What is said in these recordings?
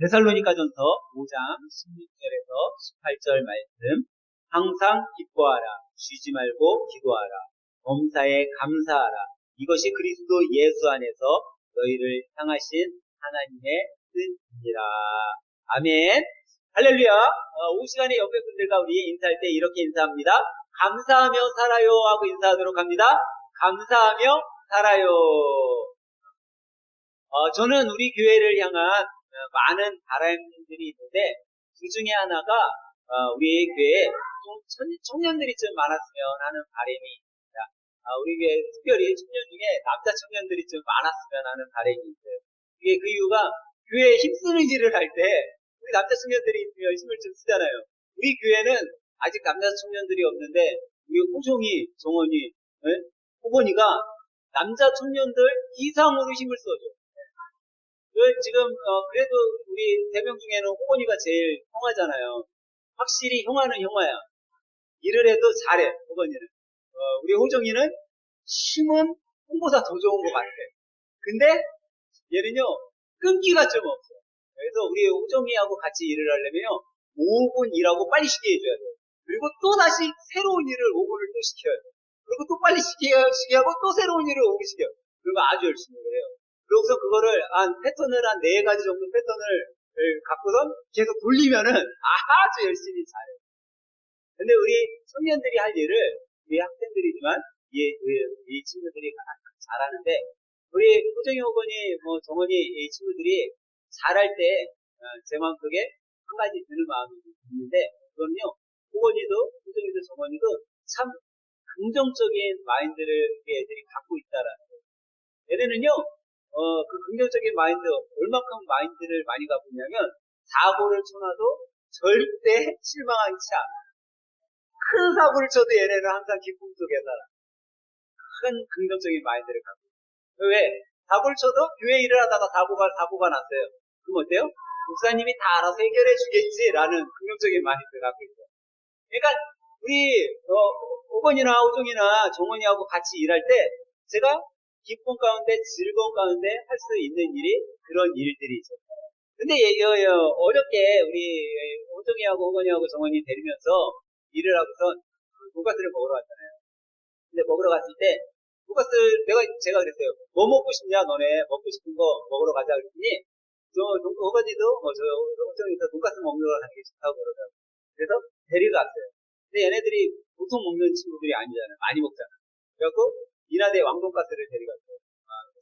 데살로니가전서 5장 16절에서 18절 말씀. 항상 기뻐하라. 쉬지 말고 기도하라. 범사에 감사하라. 이것이 그리스도 예수 안에서 너희를 향하신 하나님의 뜻이니라. 아멘. 할렐루야. 오후 시간에 옆에 분들과 우리 인사할 때 이렇게 인사합니다. 감사하며 살아요 하고 인사하도록 합니다. 감사하며 살아요. 저는 우리 교회를 향한 많은 바람들이 있는데 그 중에 하나가 우리 교회에 청년들이 좀 많았으면 하는 바람이 있습니다. 우리 교회 특별히 청년 중에 남자 청년들이 좀 많았으면 하는 바람이 있어요. 이게 그 이유가 교회에 힘쓰는 일을 할 때 우리 남자 청년들이 있으면 힘을 좀 쓰잖아요. 우리 교회는 아직 남자 청년들이 없는데 우리 호종이, 정원이, 호건이가 남자 청년들 이상으로 힘을 써줘. 지금 그래도 우리 3명 중에는 호건이가 제일 형아잖아요. 확실히 형아는 형아야. 일을 해도 잘해, 호건이는. 우리 호정이는 힘은 홍보사 더 좋은 것 같아. 근데 얘는요 끈기가 좀 없어. 그래서 우리 호정이하고 같이 일을 하려면요 5분 일하고 빨리 쉬게 해줘야 돼요. 그리고 또 다시 새로운 일을 5분을 또 시켜야 돼요. 그리고 또 빨리 쉬게 하고 또 새로운 일을 5분 시켜요. 그러면 아주 열심히 해요. 그래서 그거를 패턴을 한 4가지 정도 패턴을 갖고선 계속 돌리면은 아주 열심히 잘해요. 근데 우리 청년들이 할 일을 우리 학생들이지만 이 친구들이 잘하는데 우리 호정이 호건이 정원이 이 친구들이 잘할 때 제 마음속에 한 가지 드는 마음이 있는데 그건요 호건이도 호정이도 정원이도 참 긍정적인 마인드를 애들이 갖고 있다라는 거예요. 얘네는요 그 긍정적인 마인드, 얼마큼 마인드를 많이 갖고 있냐면, 사고를 쳐놔도 절대 실망하지 않아. 큰 사고를 쳐도 얘네는 항상 기쁨 속에 살아. 큰 긍정적인 마인드를 갖고 있어요. 왜? 사고를 쳐도 교회 일을 하다가 사고가 났어요. 그럼 어때요? 목사님이 다 알아서 해결해 주겠지라는 긍정적인 마인드를 갖고 있어요. 그러니까, 우리, 호건이나 호종이나 정원이하고 같이 일할 때, 제가 기쁨 가운데 즐거움 가운데 할 수 있는 일이 그런 일들이 있었어요. 근데 어렵게 우리 호정이하고 호건이하고 정원이 데리면서 일을 하고선 돈가스를 먹으러 갔잖아요. 근데 먹으러 갔을 때 돈가스 제가 그랬어요. 뭐 먹고 싶냐 너네 먹고 싶은 거 먹으러 가자 그랬더니 호건이도 호정이도 돈가스 먹는 거 하는 게 좋다고 그러더라고요. 그래서 데려갔어요. 근데 얘네들이 보통 먹는 친구들이 아니잖아요. 많이 먹잖아요. 그래갖고 이나대 왕돈가스를 데려갔어요.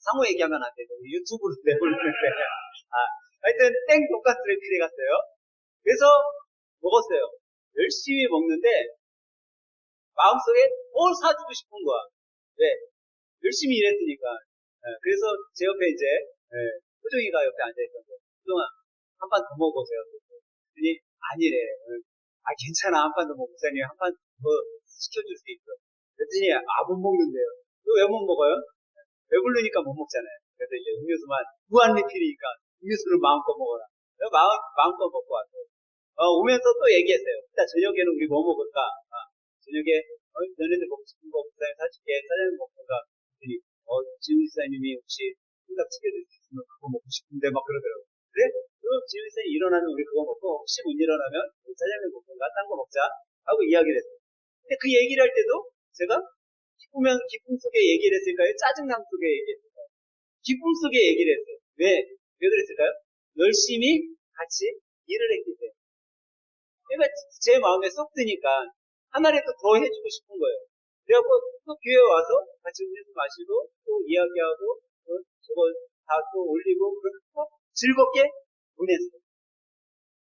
상호 얘기하면 안 되죠. 유튜브로 내보내는데. 하여튼 땡 돈가스를 데려갔어요. 그래서 먹었어요. 열심히 먹는데 마음속에 사주고 싶은 거야. 왜? 열심히 일했으니까. 그래서 제 옆에 이제 호정이가 옆에 앉아있던 거예요. 호정아 한 판 더 먹어보세요. 그랬더니 아니래. 괜찮아 한 판 더 먹고 목사님 한 판 더 시켜줄 수 있어. 그랬더니 못 먹는데요. 왜 못 먹어요? 배부르니까 못 먹잖아요. 그래서 이제 음료수만 무한 리필이니까 음료수를 마음껏 먹어라. 그래서 마음껏 먹고 왔어요. 오면서 또 얘기했어요. 일단 저녁에는 우리 뭐 먹을까? 저녁에 너네들 먹고 싶은 거 목사님 사줄게. 사장님 먹을까? 그랬더니 지은 목사님이 혹시 생각 챙겨줄 수 있으면 그거 먹고 싶은데 막 그러더라고요. 그래? 그럼 지은 목사님 일어나면 우리 그거 먹고 혹시 못 일어나면 사장님 먹을까? 딴 거 먹자 하고 이야기를 했어요. 근데 그 얘기를 할 때도 제가 기쁨 속에 얘기를 했을까요? 짜증남 속에 얘기했을까요? 기쁨 속에 얘기를 했어요. 왜 그랬을까요? 열심히 같이 일을 했기 때문에. 그러니까 제 마음에 쏙 드니까 하나라도 더 해주고 싶은 거예요. 그래갖고 또 교회 와서 같이 음료수 마시고 또 이야기하고 저거 다 또 올리고 그렇게 즐겁게 보냈어요.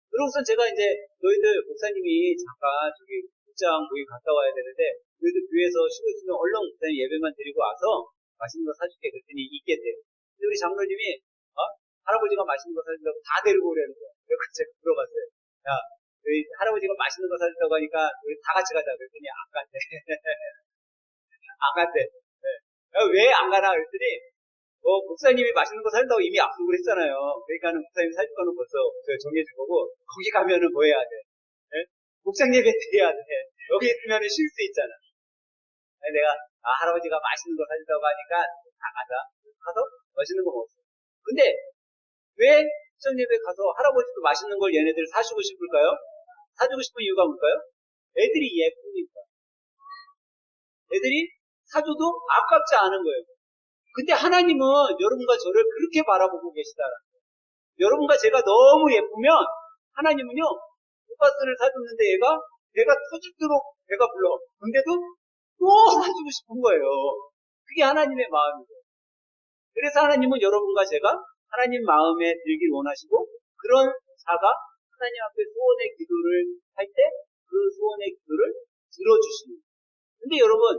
그러고선 제가 이제 너희들 목사님이 잠깐 저기 출장 거기 갔다 와야 되는데 너희들 교회에서 쉬고 있으면 얼른 목사님 예배만 드리고 와서 맛있는 거 사줄게 그랬더니 있겠대요. 근데 우리 장로님이 할아버지가 맛있는 거 사준다고 다 데리고 오라는 거야. 그래서 제가 물어봤어요. 야 너희 할아버지가 맛있는 거 사준다고 하니까 우리 다 같이 가자 그랬더니 안 간대. 안 간대. 네. 왜 안 가나 그랬더니 목사님이 맛있는 거 사준다고 이미 약속을 했잖아요. 그러니까는 목사님 사줄 거는 벌써 정해준 거고 거기 가면은 뭐 해야 돼? 네? 목장 예배 드려야 돼. 여기 있으면은 쉴 수 있잖아. 내가 할아버지가 맛있는 거 사준다고 하니까 다 가자. 가서 맛있는 거 먹었어. 근데 왜 수정 예배 가서 할아버지도 맛있는 걸 얘네들 사주고 싶을까요? 사주고 싶은 이유가 뭘까요? 애들이 예쁘니까. 애들이 사줘도 아깝지 않은 거예요. 근데 하나님은 여러분과 저를 그렇게 바라보고 계시다라는 거예요. 여러분과 제가 너무 예쁘면 하나님은요, 돈가스를 사줬는데 얘가 배가 터지도록 배가 불러. 근데도 또 사주고 싶은 거예요. 그게 하나님의 마음이에요. 그래서 하나님은 여러분과 제가 하나님 마음에 들길 원하시고 그런 자가 하나님 앞에 소원의 기도를 할 때 그 소원의 기도를 들어주시는 거예요. 근데 여러분,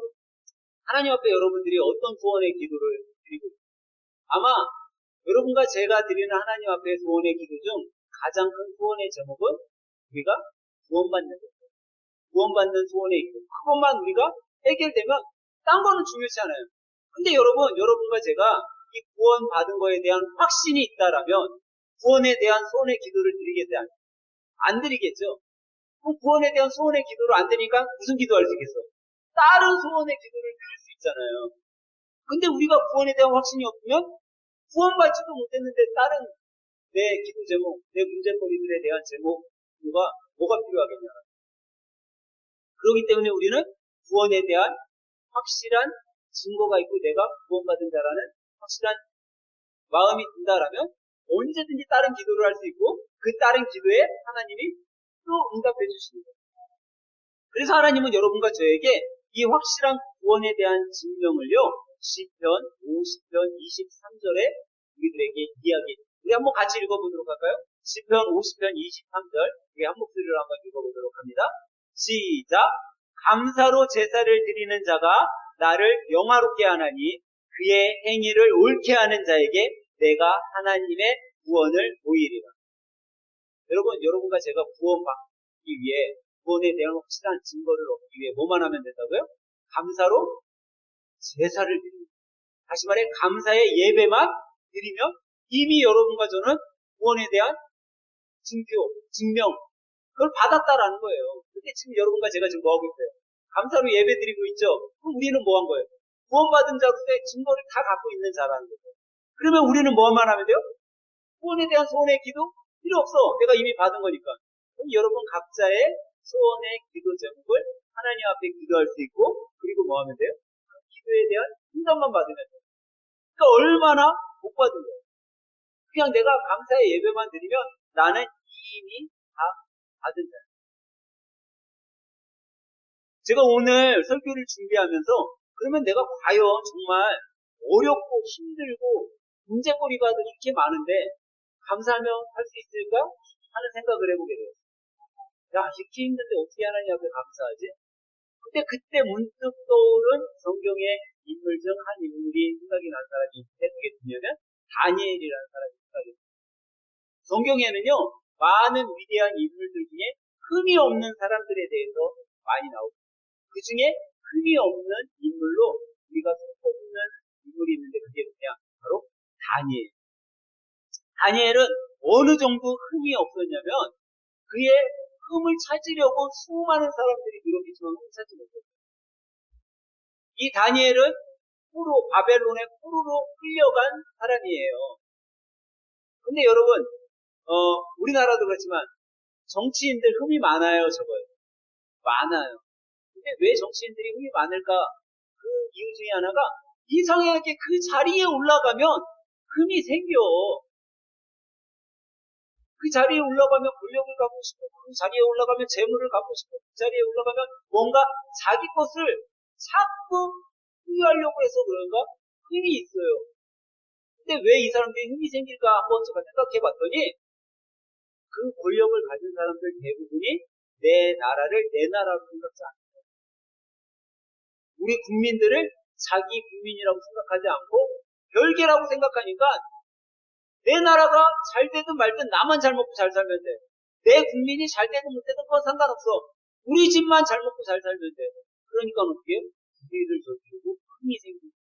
하나님 앞에 여러분들이 어떤 소원의 기도를 드리고 있어요? 아마 여러분과 제가 드리는 하나님 앞에 소원의 기도 중 가장 큰 소원의 제목은 우리가 구원받는 거예요. 구원받는 소원의 기도. 그것만 우리가 해결되면 딴 거는 중요치 않아요. 근데 여러분과 제가 이 구원받은 거에 대한 확신이 있다라면 구원에 대한 소원의 기도를 드리겠어요? 안 드리겠죠? 그럼 구원에 대한 소원의 기도를 안 드리니까 무슨 기도할 수 있겠어? 다른 소원의 기도를 드릴 수 있잖아요. 근데 우리가 구원에 대한 확신이 없으면 구원받지도 못했는데 다른 내 기도 제목, 내 문제거리들에 대한 제목과 뭐가 필요하겠냐. 그렇기 때문에 우리는 구원에 대한 확실한 증거가 있고 내가 구원받은 자라는 확실한 마음이 든다라면 언제든지 다른 기도를 할 수 있고 그 다른 기도에 하나님이 또 응답해 주시는 거예요. 그래서 하나님은 여러분과 저에게 이 확실한 구원에 대한 증명을요, 시편 50편 23절에 우리들에게 우리 한번 같이 읽어보도록 할까요? 시편 50편 23절, 우리 한 목소리로 한번 읽어보도록 합니다. 시작! 감사로 제사를 드리는 자가 나를 영화롭게 하나니 그의 행위를 옳게 하는 자에게 내가 하나님의 구원을 보이리라. 여러분과 제가 구원받기 위해 구원에 대한 확실한 증거를 얻기 위해 뭐만 하면 된다고요? 감사로 제사를 드립니다. 다시 말해 감사의 예배만 드리면 이미 여러분과 저는 구원에 대한 증명 그걸 받았다라는 거예요. 근데 지금 여러분과 제가 지금 뭐하고 있어요? 감사로 예배 드리고 있죠? 그럼 우리는 뭐 한 거예요? 구원받은 자로서의 증거를 다 갖고 있는 자라는 거예요. 그러면 우리는 뭐만 하면 돼요? 구원에 대한 소원의 기도? 필요 없어. 내가 이미 받은 거니까. 그럼 여러분 각자의 소원의 기도 제목을 하나님 앞에 기도할 수 있고 그리고 뭐 하면 돼요? 그 기도에 대한 응답만 받으면 돼요. 그러니까 얼마나 못 받은 거예요. 그냥 내가 감사의 예배만 드리면 나는 이미 다 받은 자예요. 제가 오늘 설교를 준비하면서 그러면 내가 과연 정말 어렵고 힘들고 문제거리가 이렇게 많은데 감사하며 할 수 있을까? 하는 생각을 해보게 돼요. 야, 이렇게 힘든데 어떻게 하나님 앞에 감사하지? 근데 그때 문득 떠오른 성경의 인물 중 한 인물이 생각이 난 사람이 어떻게 되냐면 다니엘이라는 사람이 생각이 나요. 성경에는요, 많은 위대한 인물들 중에 흠이 없는 사람들에 대해서 많이 나오고 그 중에 흠이 없는 인물로 우리가 손꼽는 인물이 있는데 그게 뭐냐? 바로 다니엘. 다니엘은 어느 정도 흠이 없었냐면 그의 흠을 찾으려고 수많은 사람들이 노력했지만 흠을 찾지 못했어요. 이 다니엘은 바벨론의 포로로 끌려간 사람이에요. 근데 여러분, 우리나라도 그렇지만 정치인들 흠이 많아요, 적어요. 많아요. 근데 왜 정치인들이 흠이 많을까? 그 이유 중에 하나가 이상하게 그 자리에 올라가면 흠이 생겨. 그 자리에 올라가면 권력을 갖고 싶고 그 자리에 올라가면 재물을 갖고 싶고 그 자리에 올라가면 뭔가 자기 것을 자꾸 소유하려고 해서 그런가 흠이 있어요. 근데 왜 이 사람들이 흠이 생길까 한번 제가 생각해 봤더니 그 권력을 가진 사람들 대부분이 내 나라를 내 나라로 생각하지 않아요. 우리 국민들을 자기 국민이라고 생각하지 않고 별개라고 생각하니까 내 나라가 잘 되든 말든 나만 잘 먹고 잘 살면 돼. 내 국민이 잘 되든 못되든 그건 상관없어. 우리 집만 잘 먹고 잘 살면 돼. 그러니까 어떻게 해요? 불의를 저지르고 흠이 생기고.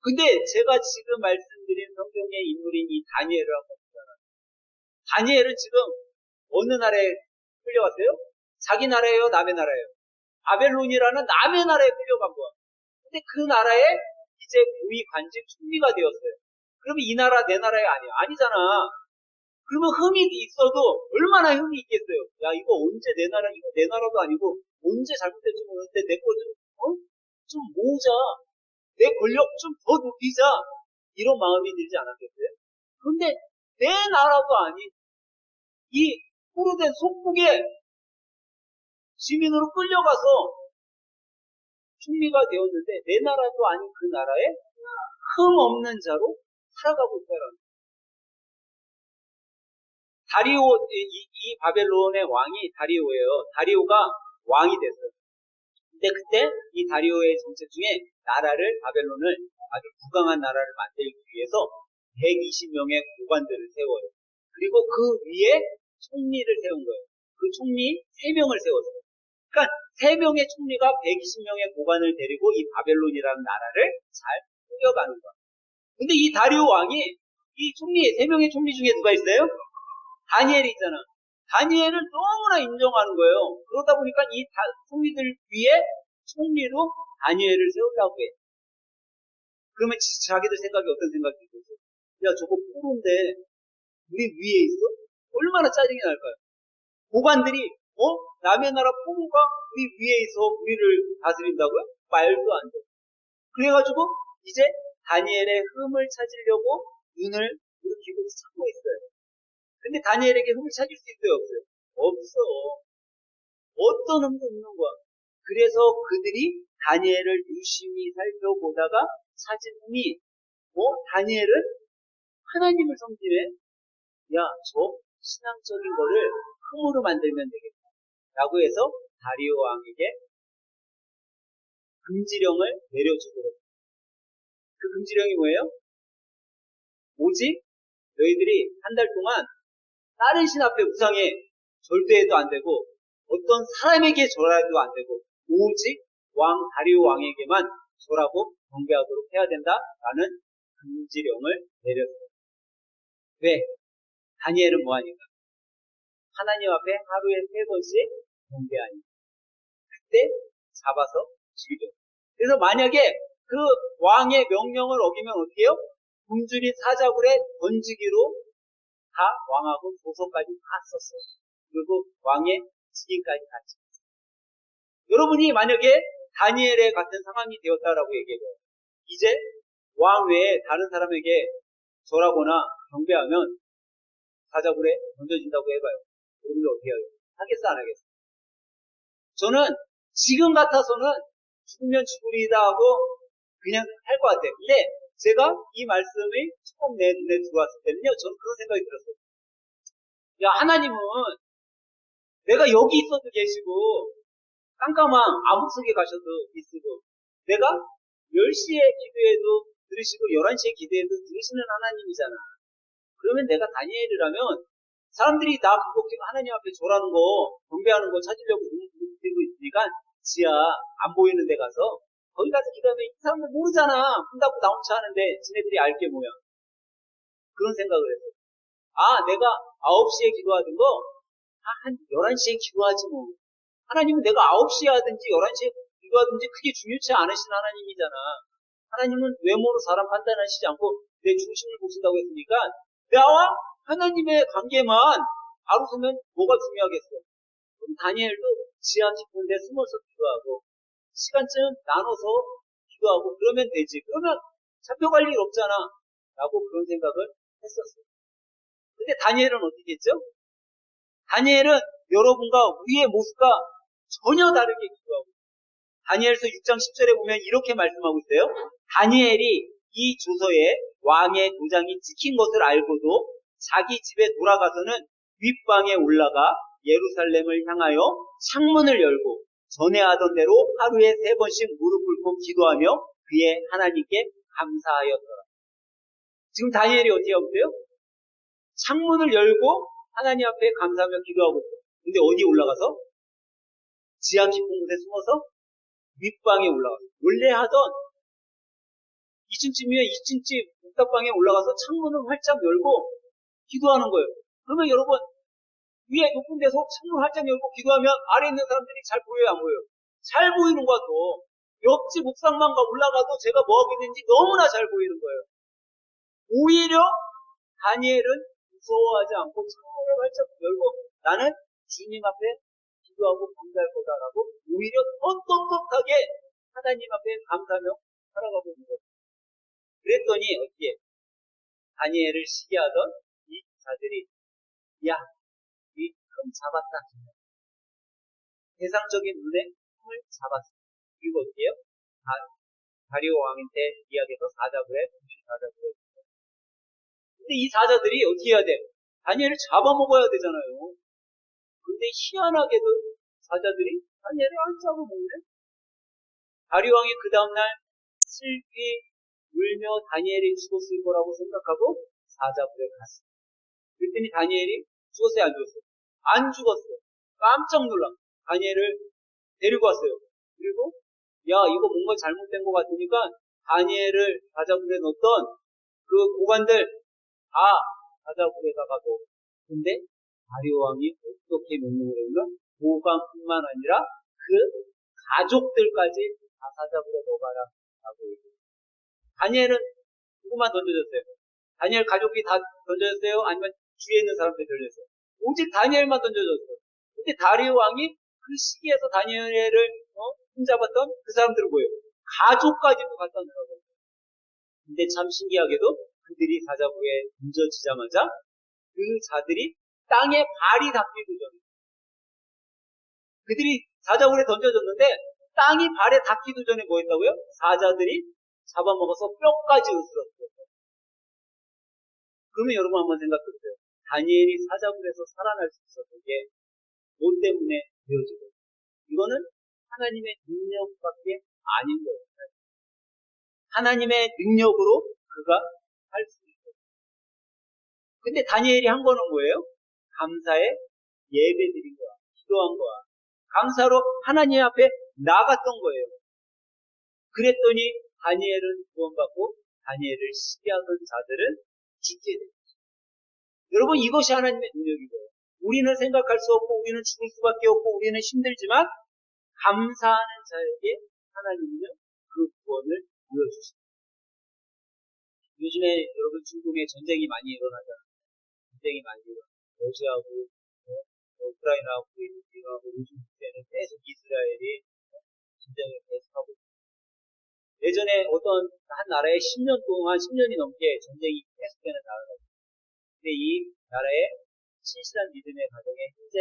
근데 제가 지금 말씀드린 성경의 인물인 이 다니엘을 한번 보잖아요. 다니엘은 지금 어느 나라에 끌려갔어요? 자기 나라예요? 남의 나라예요? 바벨론이라는 남의 나라에 끌려간 거야. 근데 그 나라에 이제 고위 관직 총리가 되었어요. 그러면 이 나라 내 나라에 아니야. 아니잖아. 그러면 흠이 있어도 얼마나 흠이 있겠어요. 야, 이거 언제 내 나라, 이거 내 나라도 아니고 언제 잘못될지 모르는데 내 거 좀 모으자. 내 권력 좀 더 높이자. 이런 마음이 들지 않았겠어요? 근데 내 나라도 아닌 이 포로된 속국의 시민으로 끌려가서 총리가 되었는데 내 나라도 아닌 그 나라에 흠 없는 자로 살아가고 있다라는 거예요. 다리오, 이 바벨론의 왕이 다리오예요. 다리오가 왕이 됐어요. 근데 그때 이 다리오의 정책 중에 나라를, 바벨론을 아주 부강한 나라를 만들기 위해서 120명의 고관들을 세워요. 그리고 그 위에 총리를 세운 거예요. 그 총리 3명을 세웠어요. 그러니까 3명의 총리가 120명의 고관을 데리고 이 바벨론이라는 나라를 잘 꾸려가는 거예요. 근데 이 다리오 왕이 이 총리, 3명의 총리 중에 누가 있어요? 다니엘이 있잖아. 다니엘을 너무나 인정하는 거예요. 그러다 보니까 이 총리들 위에 총리로 다니엘을 세우려고 해. 그러면 자기들 생각이 어떤 생각이 들겠어요? 야, 저거 포로인데 우리 위에 있어? 얼마나 짜증이 날까요? 고관들이 남의 나라 포로가 우리 위에 있어 우리를 다스린다고요? 말도 안 돼. 그래가지고 이제 다니엘의 흠을 찾으려고 눈을 이렇게 찾고 있어요. 근데 다니엘에게 흠을 찾을 수 있어요? 없어요? 없어. 어떤 흠도 없는 거야. 그래서 그들이 다니엘을 유심히 살펴보다가 찾은 흠이 다니엘은 하나님을 섬기네. 야, 저 신앙적인 거를 흠으로 만들면 되겠다. 라고 해서 다리오 왕에게 금지령을 내려주도록. 그 금지령이 뭐예요? 오직 너희들이 한 달 동안 다른 신 앞에 우상에 절대해도 안 되고 어떤 사람에게 절해도 안 되고 오직 다리오 왕에게만 절하고 경배하도록 해야 된다라는 금지령을 내렸어요. 왜? 다니엘은 뭐하니까? 하나님 앞에 하루에 3번씩 경배하니까. 그때 잡아서 죽이죠. 그래서 만약에 그 왕의 명령을 어기면 어떻게 해요? 굶주린 사자굴에 던지기로 다 왕하고 조서까지 다 썼어요. 그리고 왕의 직인까지 다 찍었어요. 여러분이 만약에 다니엘의 같은 상황이 되었다라고 얘기해요. 이제 왕 외에 다른 사람에게 절하거나 경배하면 사자굴에 던져진다고 해봐요. 여러분들 어떻게 해요? 하겠어 안 하겠어? 저는 지금 같아서는 죽으면 죽으리다 하고 그냥 할 것 같아요. 근데 제가 이 말씀이 처음 내 눈에 들어왔을 때는요, 저는 그런 생각이 들었어요. 야, 하나님은 내가 여기 있어도 계시고 깜깜한 암흑 속에 가셔도 있으고 내가 10시에 기도해도 들으시고 11시에 기도해도 들으시는 하나님이잖아. 그러면 내가 다니엘이라면 사람들이 나 그거 하나님 앞에 절하는 거, 경배하는 거 찾으려고 눈뜨고 있으니까 지하 안 보이는 데 가서 거기 가서 기도하면 이 사람들 모르잖아. 문 닫고 나온차 하는데 지네들이 알게 뭐야. 그런 생각을 했어요. 내가 9시에 기도하던 거 한 11시에 기도하지 뭐. 하나님은 내가 9시에 하든지 11시에 기도하든지 크게 중요치 않으신 하나님이잖아. 하나님은 외모로 사람 판단하시지 않고 내 중심을 보신다고 했으니까 나와 하나님의 관계만 알아서면 뭐가 중요하겠어. 그럼 다니엘도 지하 깊은 데 숨어서 기도하고 시간쯤 나눠서 기도하고 그러면 되지. 그러면 잡혀갈 일 없잖아. 라고 그런 생각을 했었어요. 근데 다니엘은 어떻게 했죠? 다니엘은 여러분과 우리의 모습과 전혀 다르게 기도하고 다니엘서 6장 10절에 보면 이렇게 말씀하고 있어요. 다니엘이 이 조서에 왕의 도장이 찍힌 것을 알고도 자기 집에 돌아가서는 윗방에 올라가 예루살렘을 향하여 창문을 열고 전에 하던 대로 하루에 3번씩 무릎 꿇고 기도하며 그의 하나님께 감사하였더라. 지금 다니엘이 어떻게 하고 있어요? 창문을 열고 하나님 앞에 감사하며 기도하고 있어요. 근데 어디 올라가서? 지하 깊은 곳에 숨어서 윗방에 올라가서 원래 하던 2층쯤이면 2층집 옥탑방에 올라가서 창문을 활짝 열고 기도하는 거예요. 그러면 여러분 위에 높은 데서 창문 활짝 열고 기도하면 아래 있는 사람들이 잘 보여요 안 보여요? 잘 보이는 것 같아. 옆집 옥상만가 올라가도 제가 뭐하고 있는지 너무나 잘 보이는 거예요. 오히려 다니엘은 무서워하지 않고 창문을 활짝 열고 나는 주님 앞에 기도하고 감사할 거다라고 오히려 더 떳떳하게 하나님 앞에 감사하며 살아가고 있는 거예요. 그랬더니 어떻게 다니엘을 시기하던 이 자들이 야, 이 금 잡았다. 세상적인 눈에 금을 잡았어. 그리고 어떻게 해요? 다리오 왕한테 이야기해서 사자굴에 사자굴에. 근데 이 사자들이 어떻게 해야 돼? 다니엘을 잡아먹어야 되잖아요. 근데 희한하게도 사자들이 다니엘을 안 잡아먹네. 다리오 왕이 그 다음날 슬피 울며 다니엘이 죽었을 거라고 생각하고 사자굴에 갔어요. 그랬더니 다니엘이 죽었어요, 안 죽었어요? 안 죽었어요. 깜짝 놀라. 다니엘을 데리고 왔어요. 그리고 야, 이거 뭔가 잘못된 것 같으니까 다니엘을 사자굴에 넣었던 그 고관들 다 사자굴에다가 넣어. 근데 다리오 왕이 어떻게 명령을 했냐면 고관뿐만 아니라 그 가족들까지 다 사자굴에 넣어가라 라고 얘기해요. 다니엘은 누구만 던져졌어요? 다니엘 가족이 다 던져졌어요? 아니면 주위에 있는 사람들이 던져졌어요? 오직 다니엘만 던져졌어요. 근데 다리오 왕이 그 시기에서 다니엘을 흠잡았던 그 사람들은 뭐예요? 가족까지도 갖다 놓으라고. 근데 참 신기하게도 그들이 사자굴에 던져지자마자 그 자들이 땅에 발이 닿기도 전에 그들이 사자굴에 던져졌는데 땅이 발에 닿기도 전에 뭐 했다고요? 사자들이 잡아먹어서 뼈까지 으스렀어요. 그러면 여러분 한번 생각해보세요. 다니엘이 사자굴에서 살아날 수 있었던 게 뭐 때문에 되어지고 이거는 하나님의 능력밖에 아닌 거예요. 하나님의 능력으로 그가 할 수 있어요. 근데 다니엘이 한 거는 뭐예요? 감사의 예배 드린 거야. 기도한 거야. 감사로 하나님 앞에 나갔던 거예요. 그랬더니 다니엘은 구원받고 다니엘을 시기하던 자들은 죽게 됩니다. 여러분 이것이 하나님의 능력이고요. 우리는 생각할 수 없고 우리는 죽을 수밖에 없고 우리는 힘들지만 감사하는 자에게 하나님은 그 구원을 이어주십니다. 요즘에 여러분 중동에 전쟁이 많이 일어나잖아요. 전쟁이 많이 일어나요. 러시아하고 우크라이나하고 이라고 요즘 때는 계속 이스라엘이 전쟁을 계속하고 있습니다. 예전에 어떤 한 나라에 10년 동안 10년이 넘게 전쟁이 계속되는 나라가 있어요. 근데 이 나라에 신실한 믿음의 가정에 현재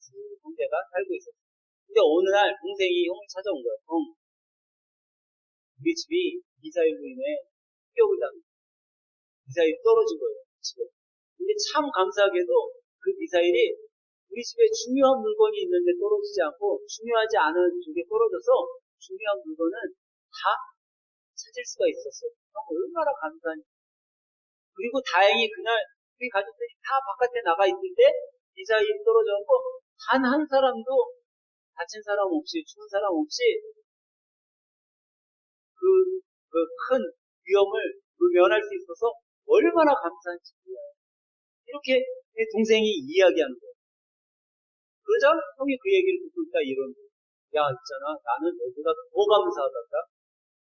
두 형제가 살고 있었어요. 근데 어느 날 동생이 형을 찾아온 거예요. 형, 우리 집이 미사일로 인해 공격을 당했어요. 미사일이 떨어진 거예요. 집에. 근데 참 감사하게도 그 미사일이 우리 집에 중요한 물건이 있는데 떨어지지 않고 중요하지 않은 쪽에 떨어져서 중요한 물건은 다 찾을 수가 있었어요. 얼마나 감사한지. 그리고 다행히 그날 우리 가족들이 다 바깥에 나가 있는데 미사일이 떨어져서 단 한 사람도 다친 사람 없이 죽은 사람 없이 그 큰 위험을 면할 수 있어서 얼마나 감사한지 몰라요. 이렇게 내 동생이 이야기하는 거예요. 그러자 형이 그 얘기를 듣고 있다 이러는 거예요. 야 있잖아 나는 너보다 더 감사하단다.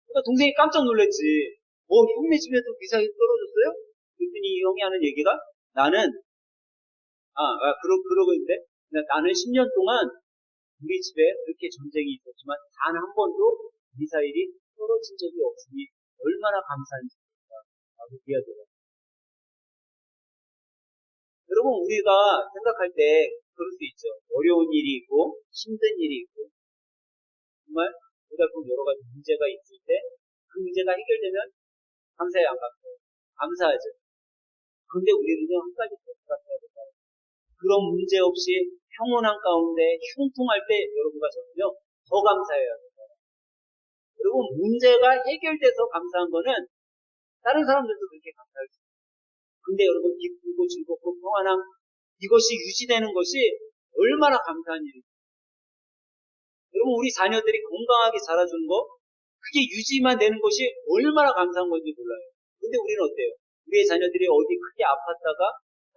그러니까 동생이 깜짝 놀랐지. 형네 집에도 미사일이 떨어졌어요? 그랬더니 이 형이 하는 얘기가 나는 그러고 있는데 나는 10년 동안 우리 집에 그렇게 전쟁이 있었지만 단 한 번도 미사일이 떨어진 적이 없으니 얼마나 감사한지 라고 이야기해요. 여러분 우리가 생각할 때 그럴 수 있죠. 어려운 일이 있고 힘든 일이 있고 정말 우리가 그 여러 가지 문제가 있을 때 그 문제가 해결되면 감사해 안 감사해요? 감사하죠. 그런데 우리는요 한 가지 더 생각해야 될까요? 그런 문제 없이 평온한 가운데 형통할 때 여러분과 저는요 더 감사해야 돼요. 여러분 문제가 해결돼서 감사한 거는 다른 사람들도 그렇게 감사할 수 있어요. 근데 여러분 기쁘고 즐겁고 평안한 이것이 유지되는 것이 얼마나 감사한 일이에요. 여러분 우리 자녀들이 건강하게 자라주는 거 그게 유지만 되는 것이 얼마나 감사한 건지 몰라요. 근데 우리는 어때요? 우리의 자녀들이 어디 크게 아팠다가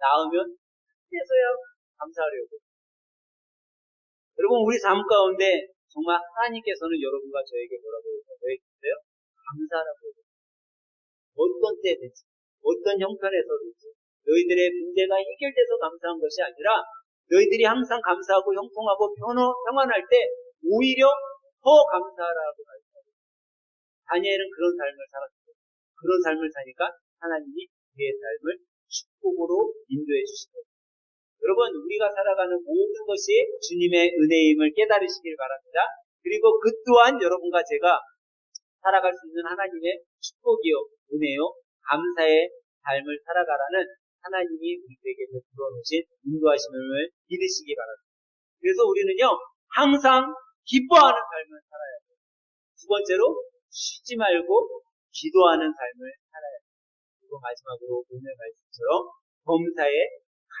나으면 그때서야 감사하려고. 여러분 우리 삶 가운데 정말 하나님께서는 여러분과 저에게 뭐라고 해주세요? 감사라고 해요. 어떤 때든지 어떤 형편에서든지 너희들의 문제가 해결돼서 감사한 것이 아니라 너희들이 항상 감사하고 형통하고 평안할 때 오히려 더 감사하라고 말했어요. 다니엘은 그런 삶을 살았어요. 그런 삶을 사니까 하나님이 그의 삶을 축복으로 인도해 주시더라고요. 여러분, 우리가 살아가는 모든 것이 주님의 은혜임을 깨달으시길 바랍니다. 그리고 그 또한 여러분과 제가 살아갈 수 있는 하나님의 축복이요, 은혜요, 감사의 삶을 살아가라는 하나님이 우리에게 베풀어 놓으신 인도하심을 믿으시기 바랍니다. 그래서 우리는요, 항상 기뻐하는 삶을 살아야 돼요. 두 번째로, 쉬지 말고 기도하는 삶을 살아야 돼요. 그리고 마지막으로 오늘 말씀처럼 범사에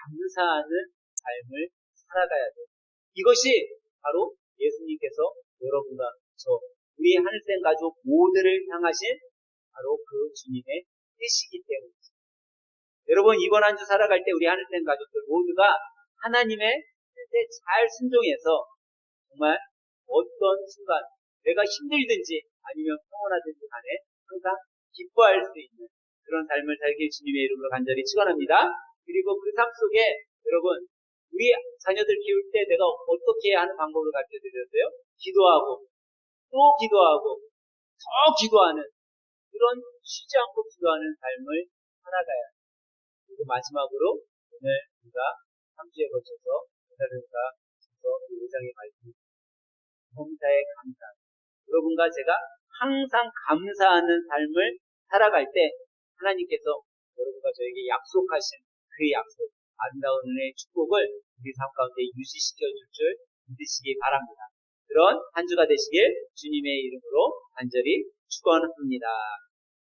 감사하는 삶을 살아가야 돼요. 이것이 바로 예수님께서 여러분과 저 우리 하늘생 가족 모두를 향하신 바로 그 주님의 뜻이기 때문입니다. 여러분, 이번 한 주 살아갈 때 우리 하늘생 가족들 모두가 하나님의 뜻에 잘 순종해서 정말 어떤 순간 내가 힘들든지 아니면 평온하든지 간에 항상 기뻐할 수 있는 그런 삶을 살길 주님의 이름으로 간절히 축원합니다. 그리고 그 삶 속에 여러분, 우리 자녀들 키울 때 내가 어떻게 하는 방법을 가르쳐드렸어요? 기도하고 또 기도하고 더 기도하는 그런 쉬지 않고 기도하는 삶을 살아가야 해요. 그리고 마지막으로 오늘 우리가 3주에 걸쳐서 기다리다가 이 5장의 말씀 범사에 감사. 여러분과 제가 항상 감사하는 삶을 살아갈 때 하나님께서 여러분과 저에게 약속하신 그 약속, 아름다운 은혜의 축복을 우리 삶 가운데 유지시켜 줄 줄 믿으시기 바랍니다. 그런 한 주가 되시길 주님의 이름으로 간절히 축원합니다.